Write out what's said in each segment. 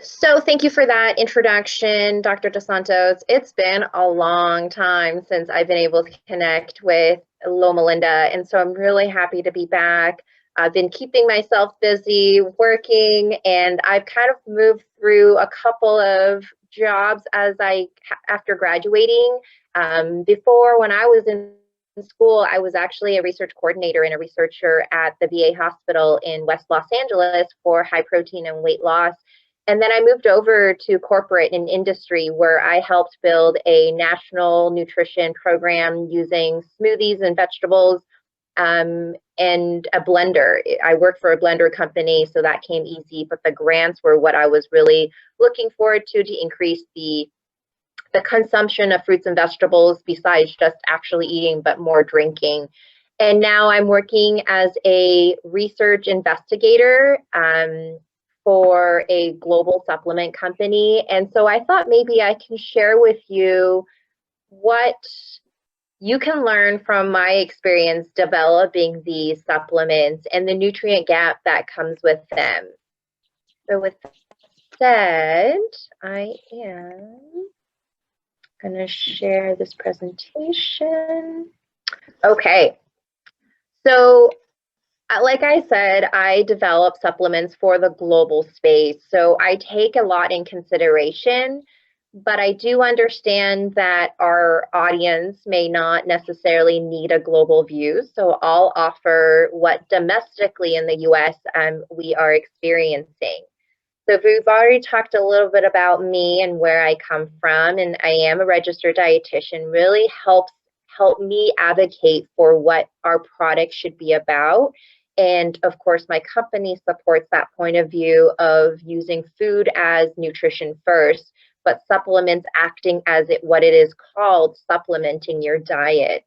So thank you for that introduction, Dr. DeSantos. It's been a long time since I've been able to connect with Loma Linda, and so I'm really happy to be back. I've been keeping myself busy working, and I've kind of moved through a couple of jobs after graduating. Before, when I was in school, I was actually a research coordinator and a researcher at the VA hospital in West Los Angeles for high protein and weight loss. And then I moved over to corporate and industry where I helped build a national nutrition program using smoothies and vegetables and a blender. I worked for a blender company, so that came easy, but the grants were what I was really looking forward to increase the consumption of fruits and vegetables besides just actually eating, but more drinking. And now I'm working as a research investigator for a global supplement company. And so I thought maybe I can share with you what you can learn from my experience developing these supplements and the nutrient gap that comes with them. So with that said, I am going to share this presentation. Okay. So like I said, I develop supplements for the global space. So I take a lot in consideration, but I do understand that our audience may not necessarily need a global view. So I'll offer what domestically in the US we are experiencing. So we've already talked a little bit about me and where I come from, and I am a registered dietitian, really help me advocate for what our product should be about. And of course, my company supports that point of view of using food as nutrition first, but supplements acting as what it is called, supplementing your diet.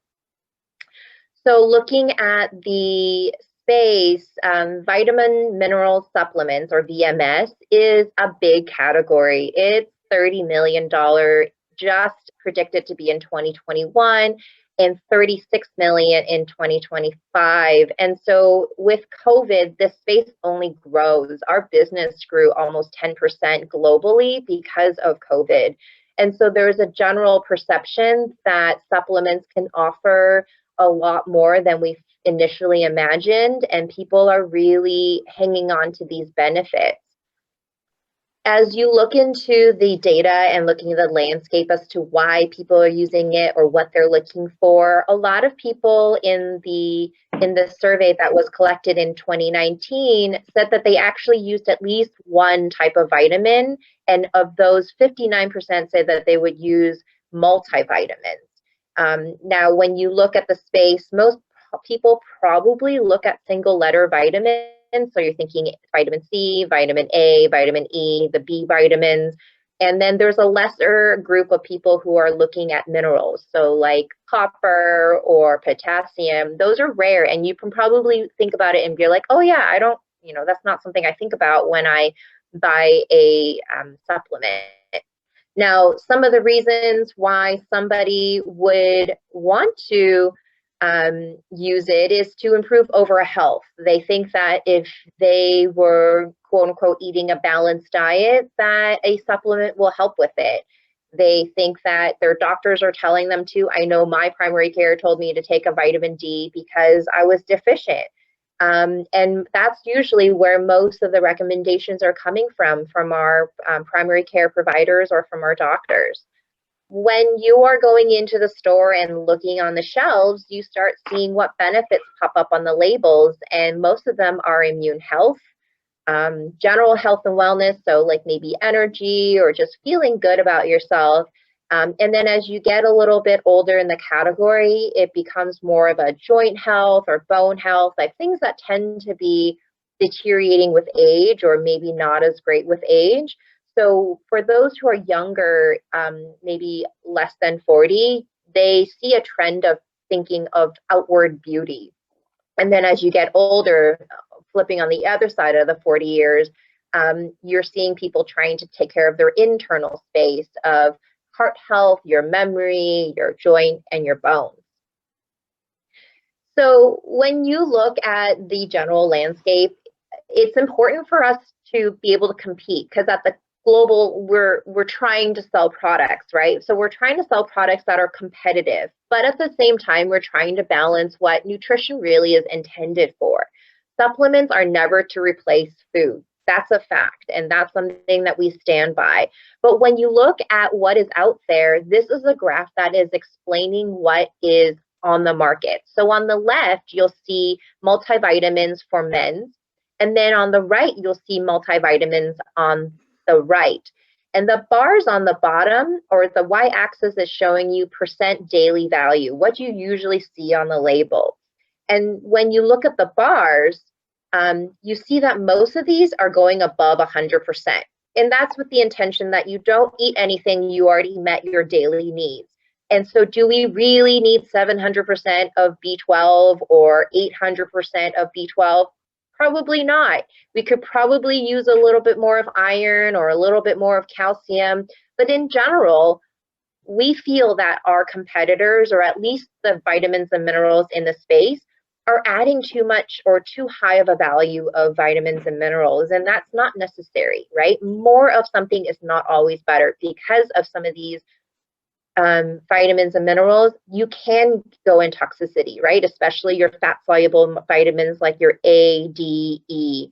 So looking at the space, vitamin mineral supplements, or VMS, is a big category. It's $30 million just predicted to be in 2021 and 36 million in 2025. And so with COVID, this space only grows. Our business grew almost 10% globally because of COVID. And so there's a general perception that supplements can offer a lot more than we initially imagined, and people are really hanging on to these benefits. As you look into the data and looking at the landscape as to why people are using it or what they're looking for, a lot of people in the survey that was collected in 2019 said that they actually used at least one type of vitamin, and of those, 59% said that they would use multivitamins. Now, when you look at the space, most people probably look at single letter vitamins. So you're thinking vitamin C, vitamin A, vitamin E, the B vitamins. And then there's a lesser group of people who are looking at minerals. So like copper or potassium, those are rare. And you can probably think about it and be like, oh yeah, I don't, that's not something I think about when I buy a supplement. Now, some of the reasons why somebody would want to use it is to improve overall health. They think that if they were, quote unquote, eating a balanced diet, that a supplement will help with it. They think that their doctors are telling them to. I know my primary care told me to take a vitamin D because I was deficient. And that's usually where most of the recommendations are coming from our primary care providers or from our doctors. When you are going into the store and looking on the shelves, you start seeing what benefits pop up on the labels, and most of them are immune health, general health and wellness, so like maybe energy or just feeling good about yourself. And then as you get a little bit older in the category, it becomes more of a joint health or bone health, like things that tend to be deteriorating with age or maybe not as great with age. So for those who are younger, maybe less than 40, they see a trend of thinking of outward beauty. And then as you get older, flipping on the other side of the 40 years, you're seeing people trying to take care of their internal space of heart health, your memory, your joint, and your bones. So when you look at the general landscape, it's important for us to be able to compete, because at the global, we're trying to sell products, right? So we're trying to sell products that are competitive, but at the same time, we're trying to balance what nutrition really is intended for. Supplements are never to replace food. That's a fact, and that's something that we stand by. But when you look at what is out there, this is a graph that is explaining what is on the market. So on the left, you'll see multivitamins for men, and then on the right, you'll see multivitamins on the right. And the bars on the bottom, or the y-axis, is showing you percent daily value, what you usually see on the label. And when you look at the bars, you see that most of these are going above 100%. And that's with the intention that you don't eat anything, you already met your daily needs. And so do we really need 700% of B12 or 800% of B12? Probably not. We could probably use a little bit more of iron or a little bit more of calcium. But in general, we feel that our competitors, or at least the vitamins and minerals in the space, are adding too much or too high of a value of vitamins and minerals, and that's not necessary, right? More of something is not always better. Because of some of these vitamins and minerals, you can go in toxicity, right? Especially your fat-soluble vitamins like your A, D, E.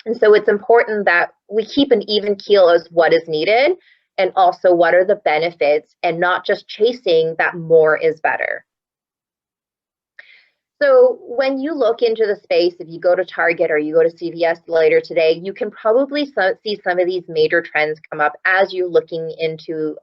And so it's important that we keep an even keel as what is needed, and also what are the benefits, and not just chasing that more is better. So when you look into the space, if you go to Target or you go to CVS later today, you can probably see some of these major trends come up as you're looking into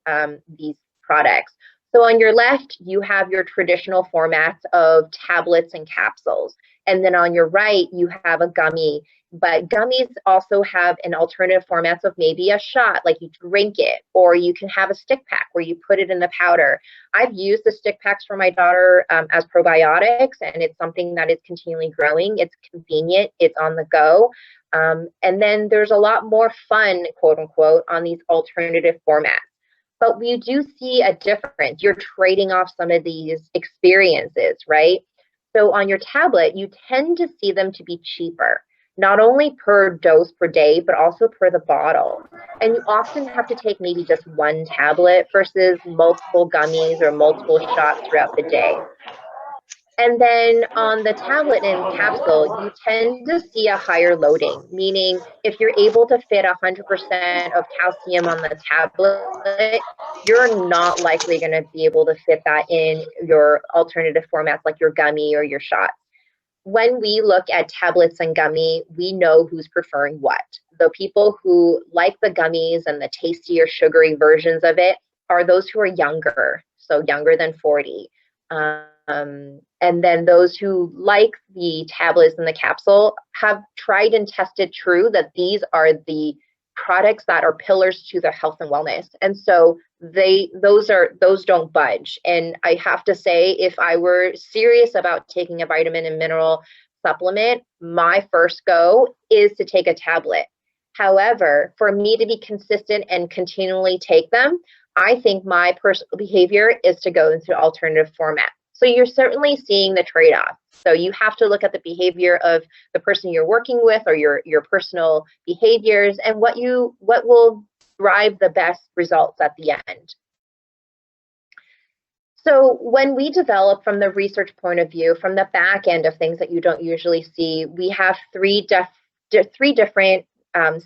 these products. So on your left, you have your traditional formats of tablets and capsules. And then on your right, you have a gummy. But gummies also have an alternative formats of maybe a shot, like you drink it, or you can have a stick pack where you put it in the powder. I've used the stick packs for my daughter as probiotics, and it's something that is continually growing. It's convenient, it's on the go. And then there's a lot more fun, quote unquote, on these alternative formats. But we do see a difference. You're trading off some of these experiences, right? So on your tablet, you tend to see them to be cheaper, not only per dose per day, but also per the bottle. And you often have to take maybe just one tablet versus multiple gummies or multiple shots throughout the day. And then on the tablet and capsule, you tend to see a higher loading, meaning if you're able to fit 100% of calcium on the tablet, you're not likely going to be able to fit that in your alternative formats like your gummy or your shot. When we look at tablets and gummy, we know who's preferring what. The people who like the gummies and the tastier, sugary versions of it are those who are younger, so younger than 40. And then those who like the tablets and the capsule have tried and tested true that these are the products that are pillars to their health and wellness. And so those don't budge. And I have to say, if I were serious about taking a vitamin and mineral supplement, my first go is to take a tablet. However, for me to be consistent and continually take them, I think my personal behavior is to go into alternative format. So you're certainly seeing the trade-off. So you have to look at the behavior of the person you're working with, or your personal behaviors, and what will drive the best results at the end. So when we develop from the research point of view, from the back end of things that you don't usually see, we have three different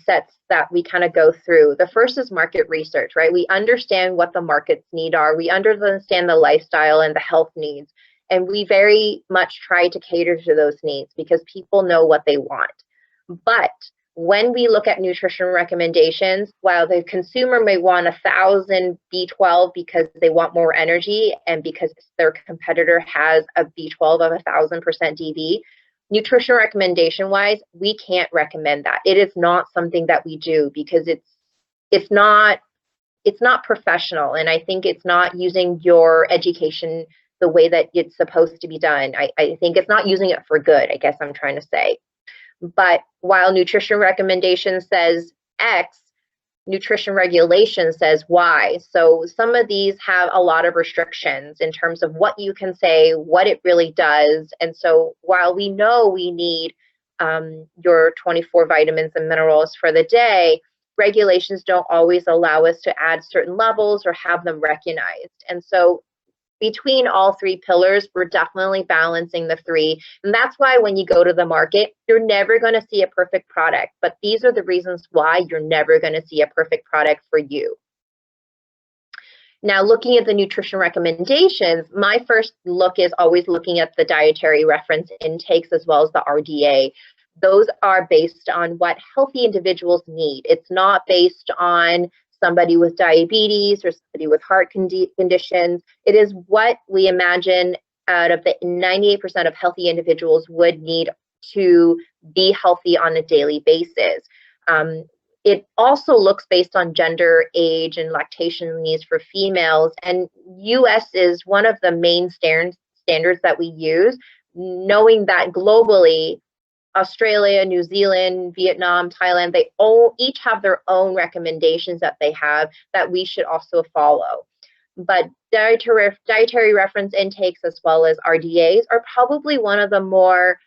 sets that we kind of go through. The first is market research, right? We understand what the market's needs are. We understand the lifestyle and the health needs. And we very much try to cater to those needs because people know what they want. But when we look at nutrition recommendations, while the consumer may want 1,000 B12 because they want more energy and because their competitor has a B12 of 1,000% DV, nutrition recommendation wise, we can't recommend that. It is not something that we do because it's not professional, and I think it's not using your education the way that it's supposed to be done. I think it's not using it for good, I guess I'm trying to say. But while nutrition recommendation says X, nutrition regulation says Y. So some of these have a lot of restrictions in terms of what you can say, what it really does. And so while we know we need your 24 vitamins and minerals for the day, regulations don't always allow us to add certain levels or have them recognized. And so between all three pillars, we're definitely balancing the three. And that's why when you go to the market, you're never going to see a perfect product. But these are the reasons why you're never going to see a perfect product for you. Now, looking at the nutrition recommendations, my first look is always looking at the dietary reference intakes as well as the RDA. Those are based on what healthy individuals need. It's not based on somebody with diabetes or somebody with heart conditions. It is what we imagine out of the 98% of healthy individuals would need to be healthy on a daily basis. It also looks based on gender, age, and lactation needs for females. And US is one of the main standards that we use, knowing that globally, Australia, New Zealand, Vietnam, Thailand, they all each have their own recommendations that they have that we should also follow. But dietary reference intakes as well as RDAs are probably one of the more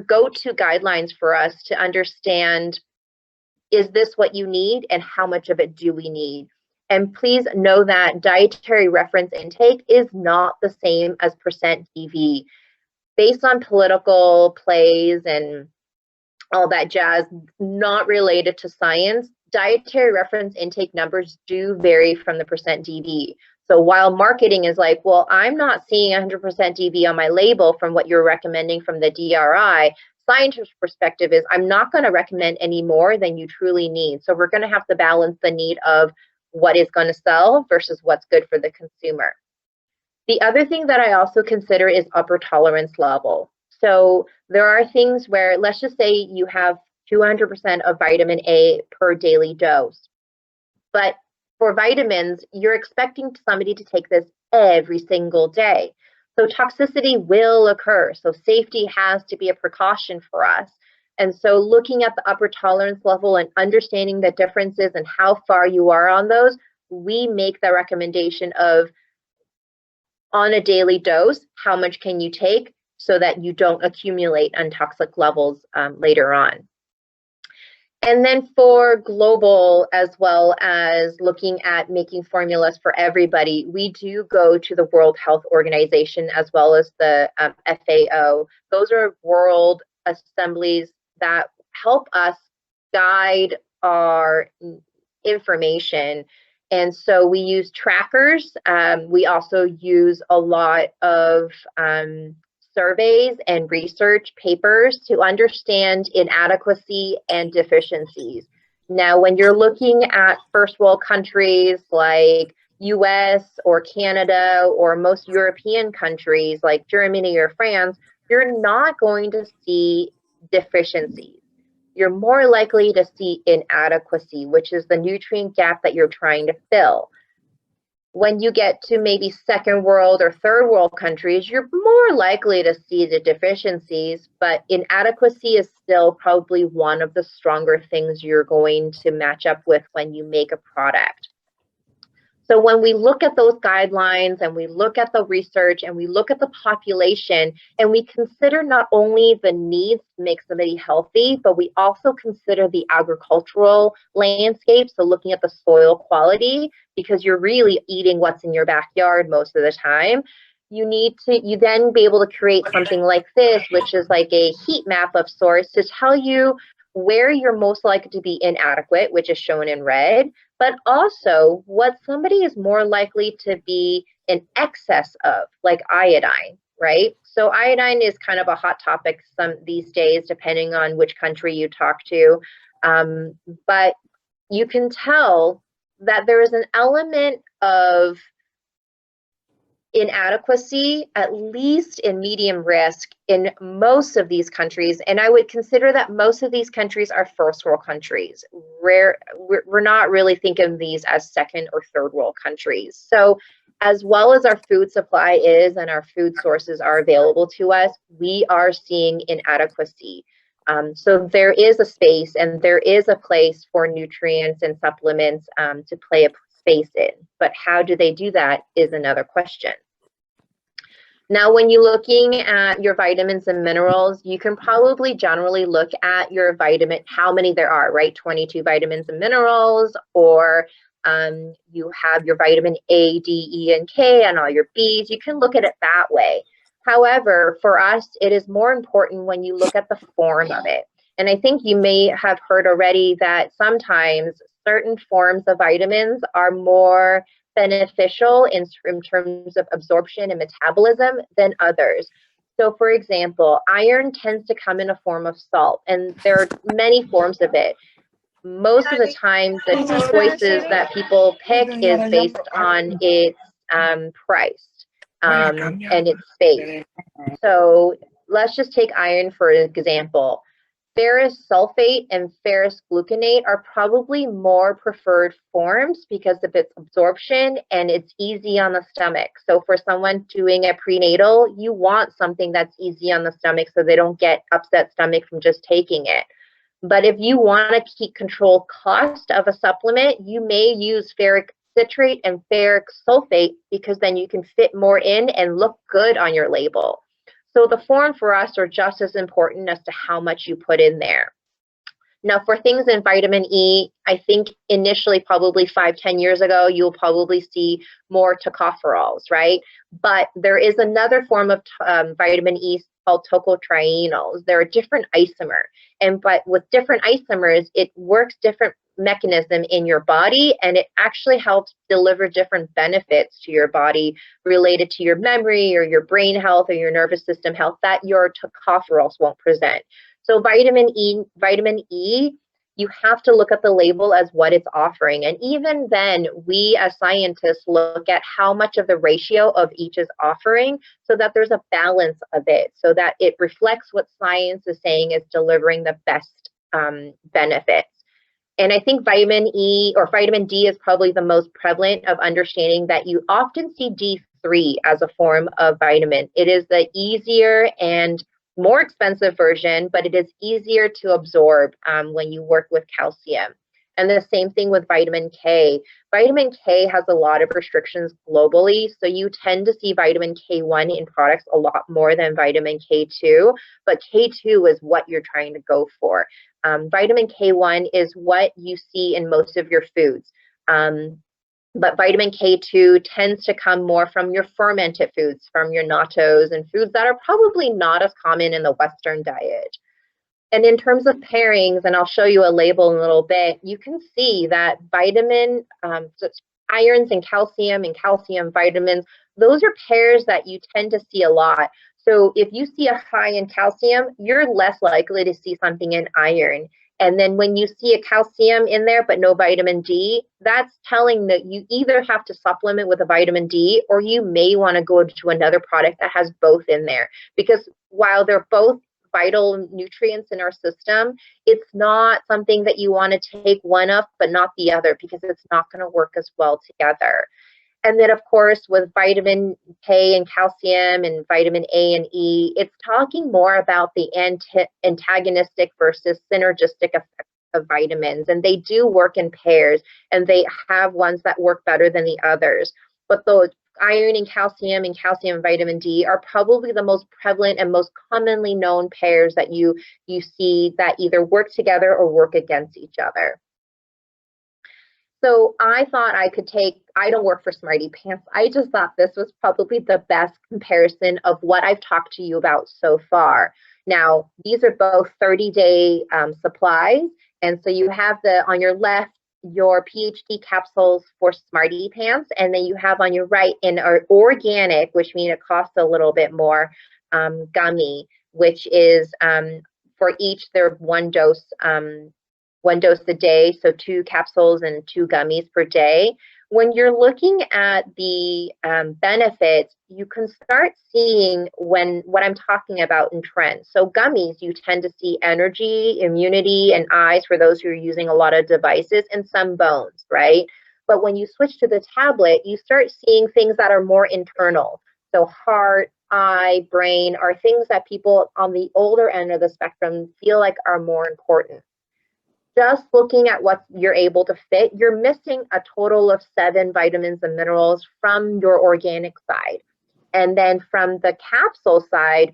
go-to guidelines for us to understand, is this what you need and how much of it do we need? And please know that dietary reference intake is not the same as percent DV. Based on political plays and all that jazz, not related to science, dietary reference intake numbers do vary from the percent DV. So while marketing is like, well, I'm not seeing 100% DV on my label from what you're recommending from the DRI, scientist perspective is I'm not going to recommend any more than you truly need. So we're going to have to balance the need of what is going to sell versus what's good for the consumer. The other thing that I also consider is upper tolerance level. So there are things where, let's just say you have 200% of vitamin A per daily dose. But for vitamins, you're expecting somebody to take this every single day. So toxicity will occur. So safety has to be a precaution for us. And so looking at the upper tolerance level and understanding the differences and how far you are on those, we make the recommendation of, on a daily dose, how much can you take so that you don't accumulate untoxic levels later on. And then for global, as well as looking at making formulas for everybody, we do go to the World Health Organization as well as the FAO. Those are world assemblies that help us guide our information. And so we use trackers. We also use a lot of surveys and research papers to understand inadequacy and deficiencies. Now, when you're looking at first world countries like US or Canada or most European countries like Germany or France, you're not going to see deficiencies. You're more likely to see inadequacy, which is the nutrient gap that you're trying to fill. When you get to maybe second world or third world countries, you're more likely to see the deficiencies, but inadequacy is still probably one of the stronger things you're going to match up with when you make a product. So when we look at those guidelines and we look at the research and we look at the population and we consider not only the needs to make somebody healthy, but we also consider the agricultural landscape. So looking at the soil quality, because you're really eating what's in your backyard most of the time, you then be able to create something like this, which is like a heat map of sorts to tell you where you're most likely to be inadequate, which is shown in red, but also what somebody is more likely to be in excess of, like iodine, right? So iodine is kind of a hot topic these days, depending on which country you talk to. But you can tell that there is an element of inadequacy, at least in medium risk, in most of these countries. And I would consider that most of these countries are first world countries. We're not really thinking of these as second or third world countries. So as well as our food supply is and our food sources are available to us, we are seeing inadequacy. So there is a space and there is a place for nutrients and supplements to play a space in. But how do they do that is another question. Now, when you're looking at your vitamins and minerals, you can probably generally look at your vitamin, how many there are, right? 22 vitamins and minerals, or you have your vitamin A, D, E, and K, and all your Bs. You can look at it that way. However, for us, it is more important when you look at the form of it. And I think you may have heard already that sometimes certain forms of vitamins are more beneficial in terms of absorption and metabolism than others. So for example, iron tends to come in a form of salt, and there are many forms of it. Most of the time, the choices that people pick is based on its price and its space. So let's just take iron for example. Ferrous sulfate and ferrous gluconate are probably more preferred forms because of its absorption and it's easy on the stomach. So for someone doing a prenatal, you want something that's easy on the stomach so they don't get upset stomach from just taking it. But if you want to keep control cost of a supplement, you may use ferric citrate and ferric sulfate because then you can fit more in and look good on your label. So the form for us are just as important as to how much you put in there. Now for things in vitamin E, I think initially probably 5-10 years ago, you'll probably see more tocopherols, right? But there is another form of vitamin E called tocotrienols. They're a different isomer. But with different isomers, it works different mechanism in your body, and it actually helps deliver different benefits to your body related to your memory or your brain health or your nervous system health that your tocopherols won't present. So vitamin E, you have to look at the label as what it's offering. And even then, we as scientists look at how much of the ratio of each is offering so that there's a balance of it, so that it reflects what science is saying is delivering the best benefits. And I think vitamin E or vitamin D is probably the most prevalent of understanding that you often see D3 as a form of vitamin. It is the easier and more expensive version, but it is easier to absorb when you work with calcium. And the same thing with vitamin K. Vitamin K has a lot of restrictions globally, so you tend to see vitamin K1 in products a lot more than vitamin K2, but K2 is what you're trying to go for. Vitamin K1 is what you see in most of your foods. But vitamin K2 tends to come more from your fermented foods, from your nattos and foods that are probably not as common in the Western diet. And in terms of pairings, and I'll show you a label in a little bit, you can see that vitamin, so irons and calcium vitamins, those are pairs that you tend to see a lot. So if you see a high in calcium, you're less likely to see something in iron. And then when you see a calcium in there but no vitamin D, that's telling that you either have to supplement with a vitamin D or you may want to go to another product that has both in there. Because while they're both vital nutrients in our system, it's not something that you want to take one of but not the other because it's not going to work as well together. And then, of course, with vitamin K and calcium and vitamin A and E, it's talking more about the antagonistic versus synergistic effects of vitamins. And they do work in pairs, and they have ones that work better than the others. But the iron and calcium vitamin D are probably the most prevalent and most commonly known pairs that you see that either work together or work against each other. So I thought I don't work for Smarty Pants. I just thought this was probably the best comparison of what I've talked to you about so far. Now, these are both 30-day supplies. And so you have on your left, your PhD capsules for Smarty Pants. And then you have on your right an organic, which means it costs a little bit more, gummy, which is for each, they're one dose a day, so 2 capsules and 2 gummies per day. When you're looking at the benefits, you can start seeing what I'm talking about in trends. So gummies, you tend to see energy, immunity, and eyes for those who are using a lot of devices, and some bones, right? But when you switch to the tablet, you start seeing things that are more internal. So heart, eye, brain are things that people on the older end of the spectrum feel like are more important. Just looking at what you're able to fit, you're missing a total of 7 vitamins and minerals from your organic side. And then from the capsule side,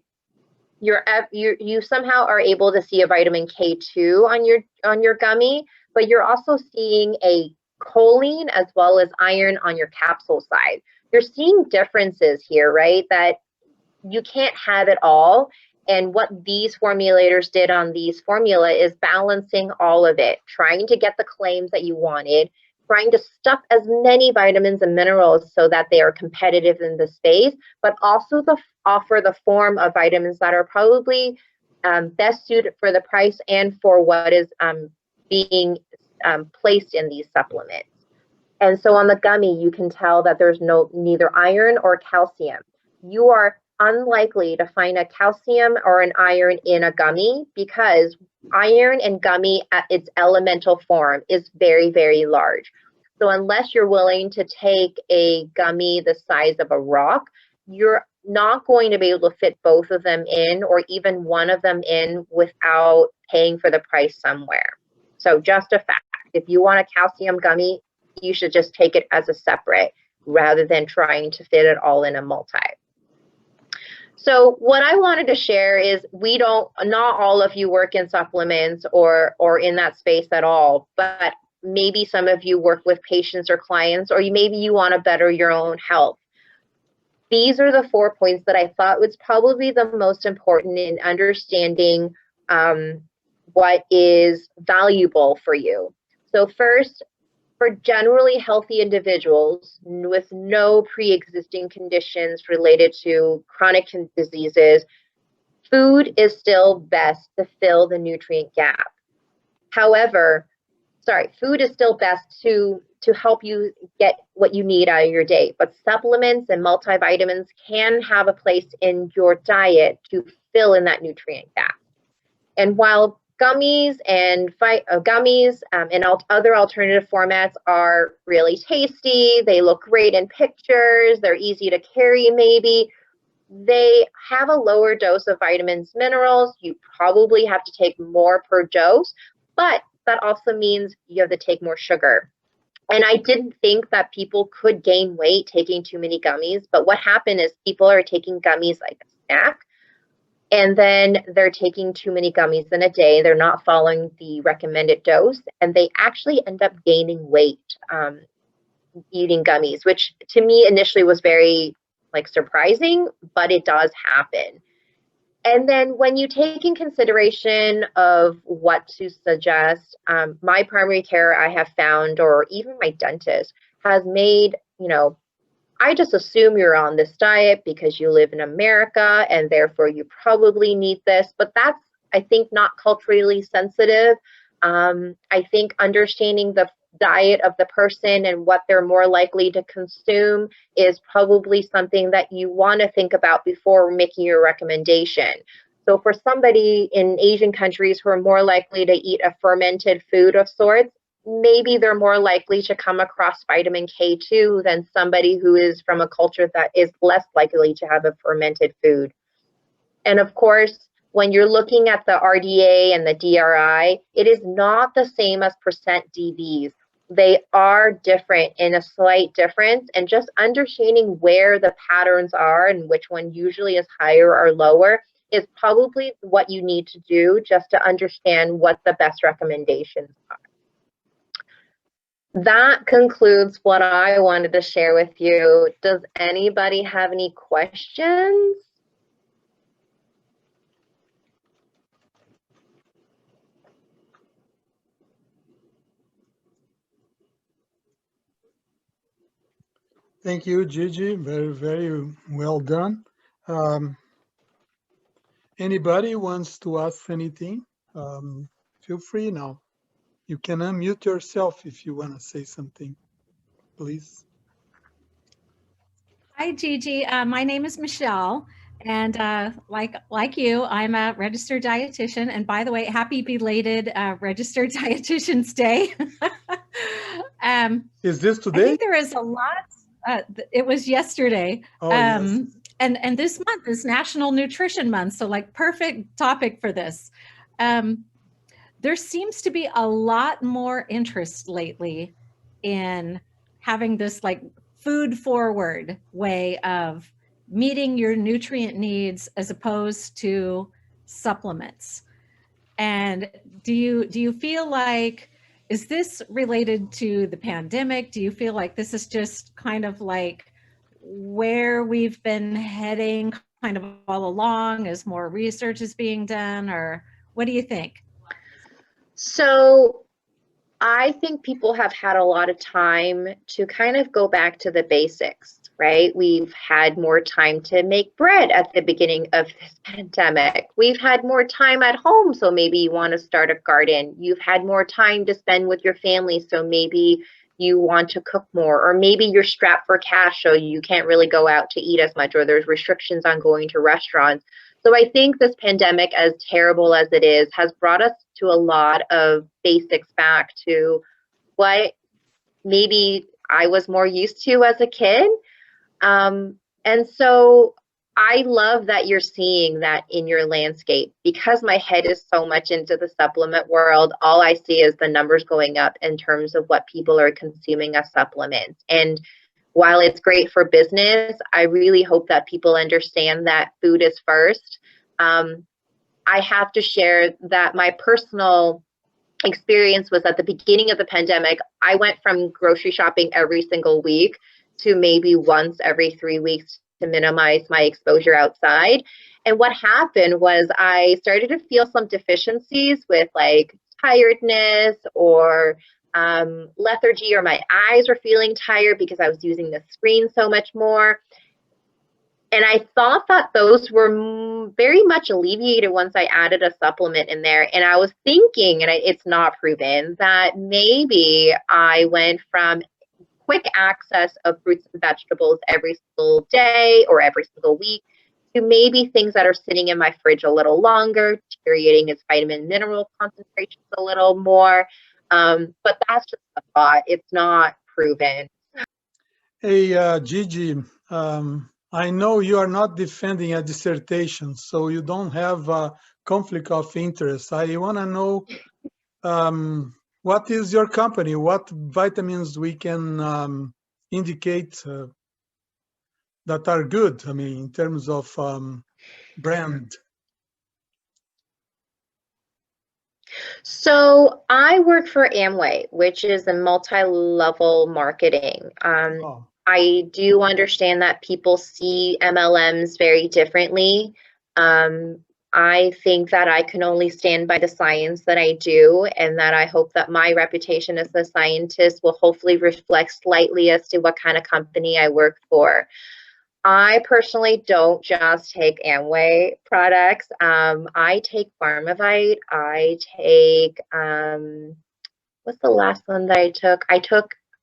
you somehow are able to see a vitamin K2 on your gummy, but you're also seeing a choline as well as iron on your capsule side. You're seeing differences here, right? That you can't have it all. And what these formulators did on these formula is balancing all of it, trying to get the claims that you wanted, trying to stuff as many vitamins and minerals so that they are competitive in the space, but also offer the form of vitamins that are probably best suited for the price and for what is being placed in these supplements. And so on the gummy, you can tell that there's neither iron or calcium. You are unlikely to find a calcium or an iron in a gummy because iron in gummy at its elemental form is very, very large. So unless you're willing to take a gummy the size of a rock, you're not going to be able to fit both of them in or even one of them in without paying for the price somewhere. So just a fact, if you want a calcium gummy, you should just take it as a separate rather than trying to fit it all in a multi. So what I wanted to share is not all of you work in supplements or in that space at all, but maybe some of you work with patients or clients, or maybe you want to better your own health. These are the 4 points that I thought was probably the most important in understanding what is valuable for you. So first, for generally healthy individuals with no pre-existing conditions related to chronic diseases, food is still best to fill the nutrient gap. However, food is still best to help you get what you need out of your day, but supplements and multivitamins can have a place in your diet to fill in that nutrient gap. And while gummies and other alternative formats are really tasty, they look great in pictures, they're easy to carry maybe, they have a lower dose of vitamins, minerals. You probably have to take more per dose, but that also means you have to take more sugar. And I didn't think that people could gain weight taking too many gummies, but what happened is people are taking gummies like a snack, and then they're taking too many gummies in a day. They're not following the recommended dose, and they actually end up gaining weight eating gummies, which to me initially was very surprising, but it does happen. And then when you take in consideration of what to suggest, my primary care I have found, or even my dentist, has made, I just assume you're on this diet because you live in America and therefore you probably need this, but that's, I think, not culturally sensitive. I think understanding the diet of the person and what they're more likely to consume is probably something that you want to think about before making your recommendation. So for somebody in Asian countries who are more likely to eat a fermented food of sorts, maybe they're more likely to come across vitamin K2 than somebody who is from a culture that is less likely to have a fermented food. And of course, when you're looking at the RDA and the DRI, it is not the same as percent DVs. They are different in a slight difference, and just understanding where the patterns are and which one usually is higher or lower is probably what you need to do just to understand what the best recommendations are. That concludes what I wanted to share with you. Does anybody have any questions? Thank you, Gigi. Very, very well done. Anybody wants to ask anything? Feel free now. You can unmute yourself if you want to say something, please. Hi, Gigi. My name is Michelle, and like you, I'm a registered dietitian. And by the way, happy belated Registered Dietitians Day. Is this today? I think there is a lot. It was yesterday. Oh, yes. And this month is National Nutrition Month, so perfect topic for this. There seems to be a lot more interest lately in having this food forward way of meeting your nutrient needs as opposed to supplements. And do you feel like, is this related to the pandemic? Do you feel like this is just kind of like where we've been heading kind of all along as more research is being done, or what do you think? So I think people have had a lot of time to kind of go back to the basics, right? We've had more time to make bread at the beginning of this pandemic. We've had more time at home, so maybe you want to start a garden. You've had more time to spend with your family, so maybe you want to cook more, or maybe you're strapped for cash, so you can't really go out to eat as much, or there's restrictions on going to restaurants. So I think this pandemic, as terrible as it is, has brought us to a lot of basics back to what maybe I was more used to as a kid. And so I love that you're seeing that in your landscape. Because my head is so much into the supplement world, all I see is the numbers going up in terms of what people are consuming as supplements. And while it's great for business, I really hope that people understand that food is first. I have to share that my personal experience was at the beginning of the pandemic. I went from grocery shopping every single week to maybe once every 3 weeks to minimize my exposure outside. And what happened was I started to feel some deficiencies with like tiredness or lethargy, or my eyes were feeling tired because I was using the screen so much more. And I thought that those were very much alleviated once I added a supplement in there. And I was thinking, and it's not proven, that maybe I went from quick access of fruits and vegetables every single day or every single week to maybe things that are sitting in my fridge a little longer, deteriorating its vitamin mineral concentrations a little more. But that's just a thought. It's not proven. Hey, Gigi, I know you are not defending a dissertation, so you don't have a conflict of interest. I want to know what is your company? What vitamins we can indicate that are good? I mean, in terms of brand. So I work for Amway, which is a multi-level marketing. Oh. I do understand that people see MLMs very differently. I think that I can only stand by the science that I do, and that I hope that my reputation as a scientist will hopefully reflect slightly as to what kind of company I work for. I personally don't just take Amway products. I take Pharmavite. I take, what's the last one that I took?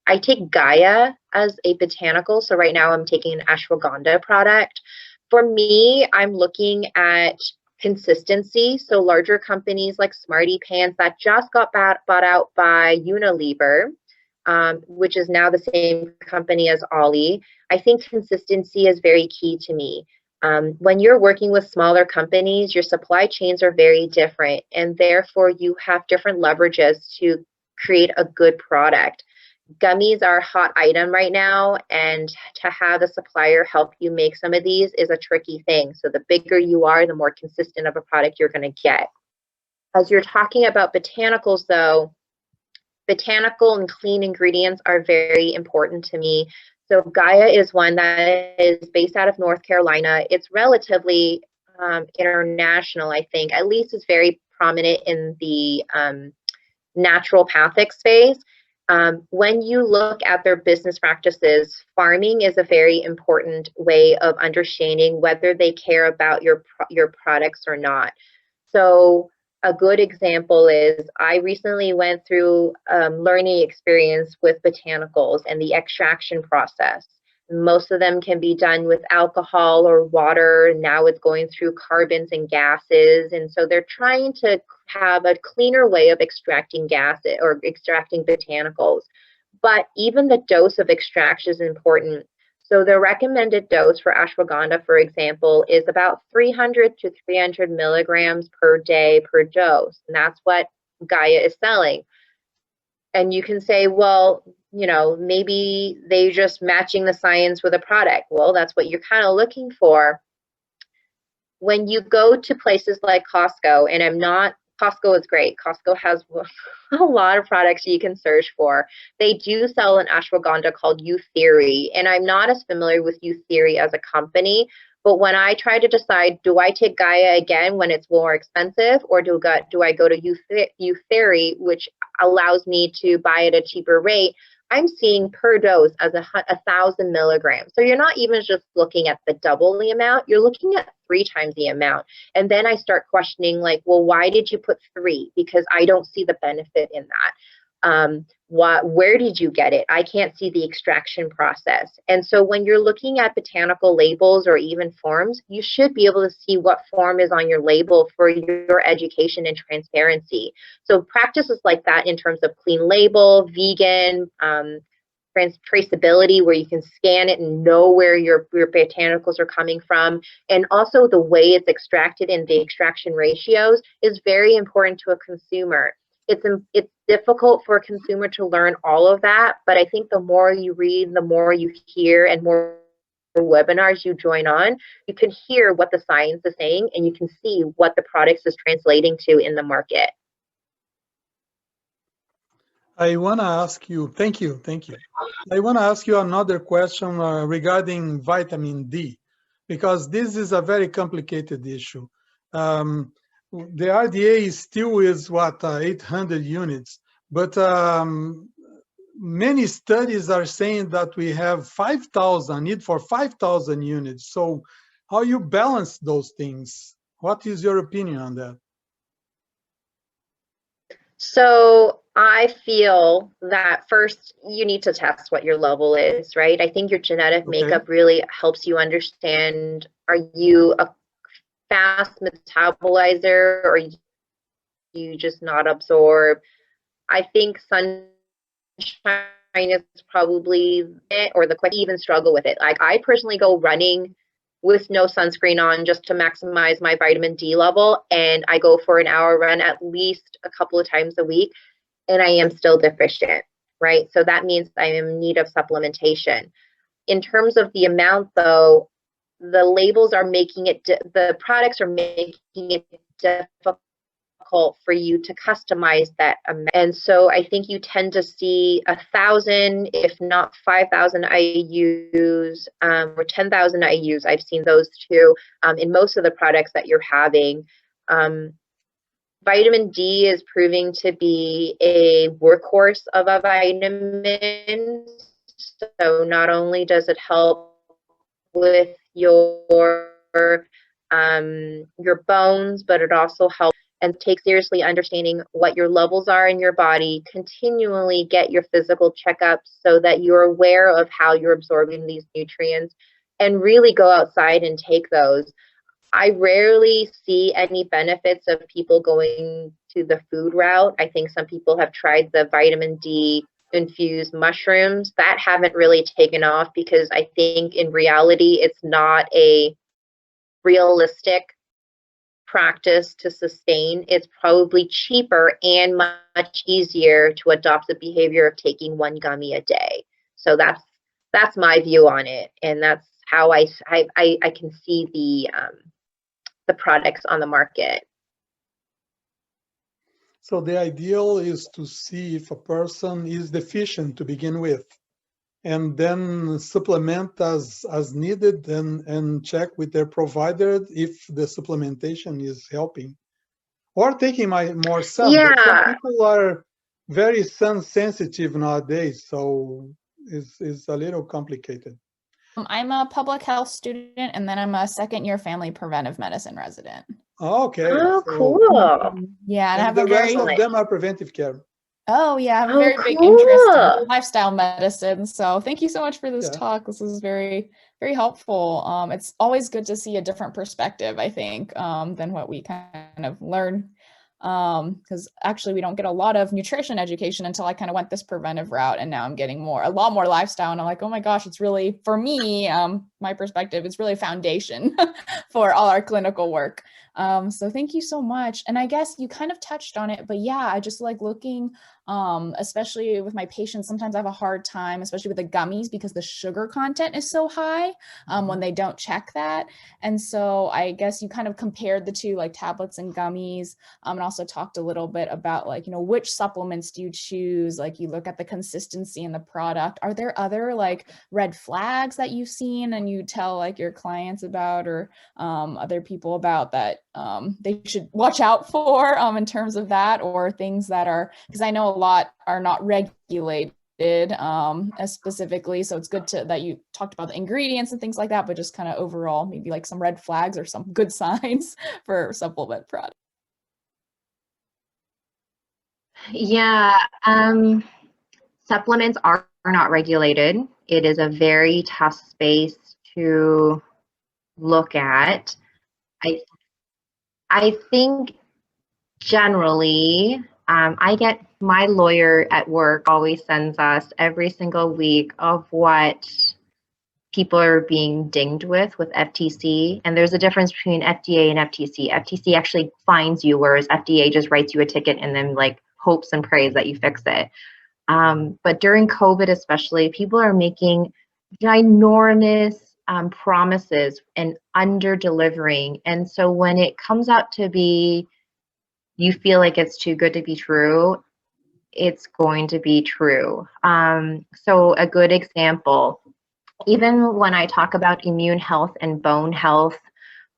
I take Gaia as a botanical. So right now I'm taking an ashwagandha product. For me, I'm looking at consistency. So larger companies like Smarty Pants that just got bought out by Unilever, which is now the same company as Ollie. I think consistency is very key to me. When you're working with smaller companies, your supply chains are very different, and therefore you have different leverages to create a good product. Gummies are a hot item right now, and to have a supplier help you make some of these is a tricky thing. So the bigger you are, the more consistent of a product you're going to get. As you're talking about botanicals, though, botanical and clean ingredients are very important to me. So Gaia is one that is based out of North Carolina. It's relatively international, I think. At least it's very prominent in the naturopathic space. When you look at their business practices, farming is a very important way of understanding whether they care about your products or not. So a good example is I recently went through learning experience with botanicals and the extraction process. Most of them can be done with alcohol or water. Now it's going through carbons and gases. And so they're trying to have a cleaner way of extracting gases or extracting botanicals. But even the dose of extraction is important. So the recommended dose for ashwagandha, for example, is about 300 to 300 milligrams per day per dose. And that's what Gaia is selling. And you can say, well, maybe they just matching the science with a product. Well, that's what you're kind of looking for. When you go to places like Costco, and Costco is great. Costco has a lot of products you can search for. They do sell an ashwagandha called Youtheory, and I'm not as familiar with Youtheory as a company, but when I try to decide, do I take Gaia again when it's more expensive, or do I go to Youtheory, which allows me to buy at a cheaper rate, I'm seeing per dose as 1,000 milligrams. So you're not even just looking at the double the amount, you're looking at 3 times the amount. And then I start questioning, like, well, why did you put 3? Because I don't see the benefit in that. Where did you get it? I can't see the extraction process. And so when you're looking at botanical labels or even forms, you should be able to see what form is on your label for your education and transparency. So practices like that in terms of clean label, vegan, traceability, where you can scan it and know where your botanicals are coming from, and also the way it's extracted and the extraction ratios is very important to a consumer. It's difficult for a consumer to learn all of that, but I think the more you read, the more you hear, and more webinars you join on, you can hear what the science is saying, and you can see what the products is translating to in the market. I want to ask you, thank you. I want to ask you another question regarding vitamin D, because this is a very complicated issue. The RDA still is what, 800 units, but many studies are saying that we have 5,000, need for 5,000 units. So how you balance those things? What is your opinion on that? So I feel that first you need to test what your level is, right? I think your genetic makeup really helps you understand, are you a fast metabolizer, or do you just not absorb? I think sunshine is probably it, or the quick even struggle with it. Like, I personally go running with no sunscreen on just to maximize my vitamin D level, and I go for an hour run at least a couple of times a week, and I am still deficient, right? So that means I am in need of supplementation. In terms of the amount, though, the labels are making it, the products are making it difficult for you to customize that amount. And so I think you tend to see 1,000, if not 5,000 IUs, or 10,000 IUs. I've seen those too in most of the products that you're having. Vitamin D is proving to be a workhorse of a vitamin. So not only does it help with your bones, but it also helps and take seriously understanding what your levels are in your body. Continually get your physical checkups so that you're aware of how you're absorbing these nutrients, and really go outside and take those. I rarely see any benefits of people going to the food route. I think some people have tried the vitamin D infused mushrooms that haven't really taken off, because I think in reality it's not a realistic practice to sustain. It's probably cheaper and much easier to adopt the behavior of taking 1 gummy a day. So that's my view on it, and that's how I can see the products on the market. So the ideal is to see if a person is deficient to begin with, and then supplement as needed, and check with their provider if the supplementation is helping. Or taking more sun. Yeah. Some people are very sun sensitive nowadays, so it's a little complicated. I'm a public health student, and then I'm a second-year family preventive medicine resident. Okay. Oh, so, cool. Yeah, and I have the a very rest of them are preventive care. Oh yeah, I have a Oh, very big interest cool. in lifestyle medicine. So thank you so much for this talk. This is very, very helpful. It's always good to see a different perspective, I think, than what we kind of learn. Because actually we don't get a lot of nutrition education until I kind of went this preventive route, and now I'm getting a lot more lifestyle, and I'm like, oh my gosh, it's really, for me, my perspective, it's really a foundation for all our clinical work. So thank you so much. And I guess you kind of touched on it, but yeah, I just like looking, especially with my patients, sometimes I have a hard time, especially with the gummies, because the sugar content is so high when they don't check that. And so I guess you kind of compared the two, like tablets and gummies, and also talked a little bit about like, which supplements do you choose? Like you look at the consistency in the product. Are there other like red flags that you've seen and you tell like your clients about, or other people about that they should watch out for in terms of that, or things that are, because I know a lot are not regulated specifically, so it's good that you talked about the ingredients and things like that, but just kind of overall maybe like some red flags or some good signs for supplement products. Yeah, supplements are not regulated. It is a very tough space to look at. I think generally, I get my lawyer at work always sends us every single week of what people are being dinged with FTC. And there's a difference between FDA and FTC. FTC actually fines you, whereas FDA just writes you a ticket and then like hopes and prays that you fix it. But during COVID especially, people are making ginormous promises and under delivering. And so when it comes out to be, you feel like it's too good to be true, it's going to be true. So a good example, even when I talk about immune health and bone health,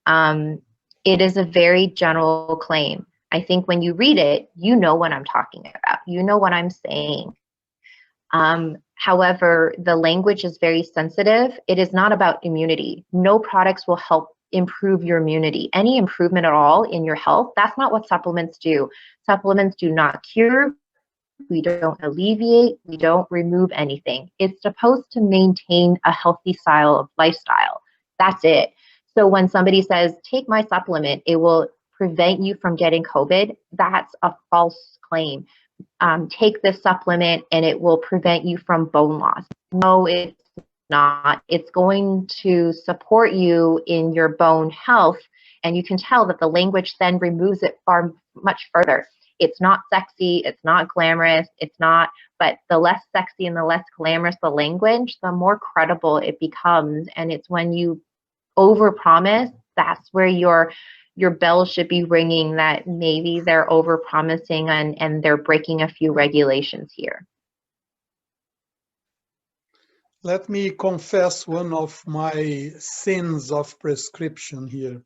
it is a very general claim. I think when you read it, you know what I'm talking about. You know what I'm saying. However, the language is very sensitive. It is not about immunity. No products will help improve your immunity. Any improvement at all in your health, that's not what supplements do. Supplements do not cure. We don't alleviate. We don't remove anything. It's supposed to maintain a healthy style of lifestyle. That's it. So when somebody says, take my supplement, it will prevent you from getting COVID, that's a false claim. Take this supplement and it will prevent you from bone loss. No, it's not. It's going to support you in your bone health. And you can tell that the language then removes it far much further. It's not sexy, it's not glamorous, it's not, but the less sexy and the less glamorous the language, the more credible it becomes. And it's when you overpromise, that's where your bell should be ringing, that maybe they're overpromising and they're breaking a few regulations here. Let me confess one of my sins of prescription here.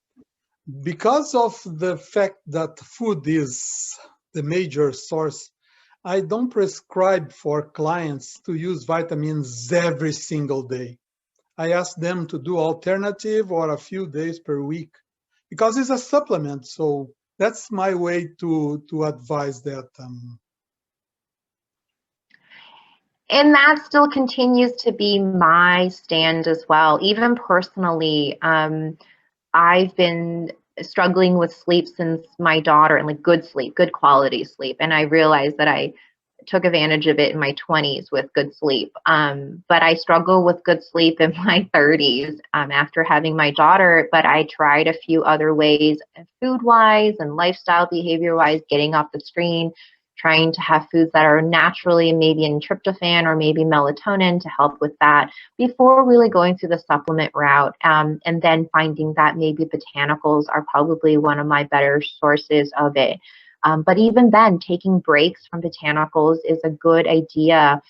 Because of the fact that food is the major source, I don't prescribe for clients to use vitamins every single day. I ask them to do alternative or a few days per week, because it's a supplement. So that's my way to advise that. And that still continues to be my stand as well. Even personally, I've been struggling with sleep since my daughter, and like good sleep, good quality sleep. And I realized that I took advantage of it in my 20s with good sleep. But I struggle with good sleep in my 30s after having my daughter. But I tried a few other ways, food-wise and lifestyle behavior-wise, getting off the screen, trying to have foods that are naturally maybe in tryptophan or maybe melatonin to help with that before really going through the supplement route. And then finding that maybe botanicals are probably one of my better sources of it. But even then, taking breaks from botanicals is a good idea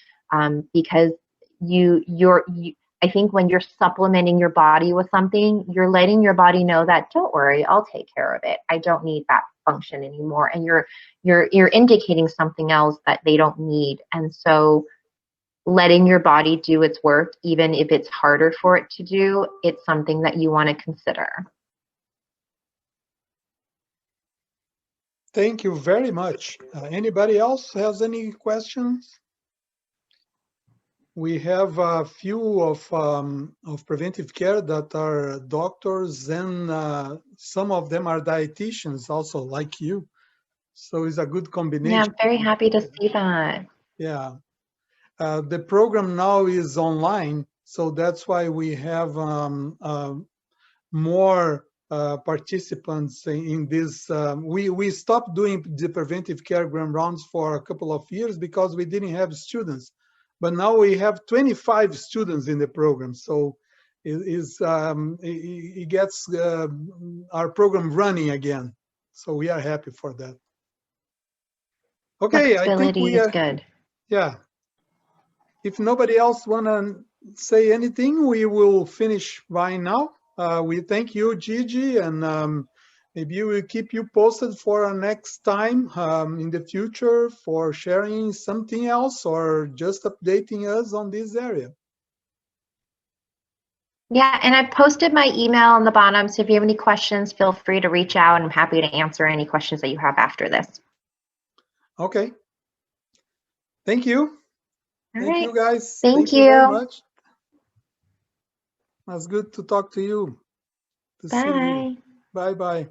because I think when you're supplementing your body with something, you're letting your body know that, don't worry, I'll take care of it. I don't need that function anymore. And you're indicating something else that they don't need. And so letting your body do its work, even if it's harder for it to do, it's something that you want to consider. Thank you very much. Anybody else has any questions? We have a few of preventive care that are doctors, and some of them are dietitians also, like you. So it's a good combination. Yeah, I'm very happy to see that. Yeah. The program now is online, So that's why we have more participants in this. We stopped doing the preventive care grand rounds for a couple of years because we didn't have students. But now we have 25 students in the program. So it gets our program running again. So we are happy for that. Okay, I think we is are good. Yeah. If nobody else want to say anything, we will finish right now. We thank you, Gigi, and maybe we will keep you posted for our next time in the future for sharing something else or just updating us on this area. Yeah, and I posted my email on the bottom, so if you have any questions, feel free to reach out. I'm happy to answer any questions that you have after this. Okay. Thank you. All Thank right. you, guys. Thank you very you. much. It was good to talk to you. To see you. Bye. Bye-bye.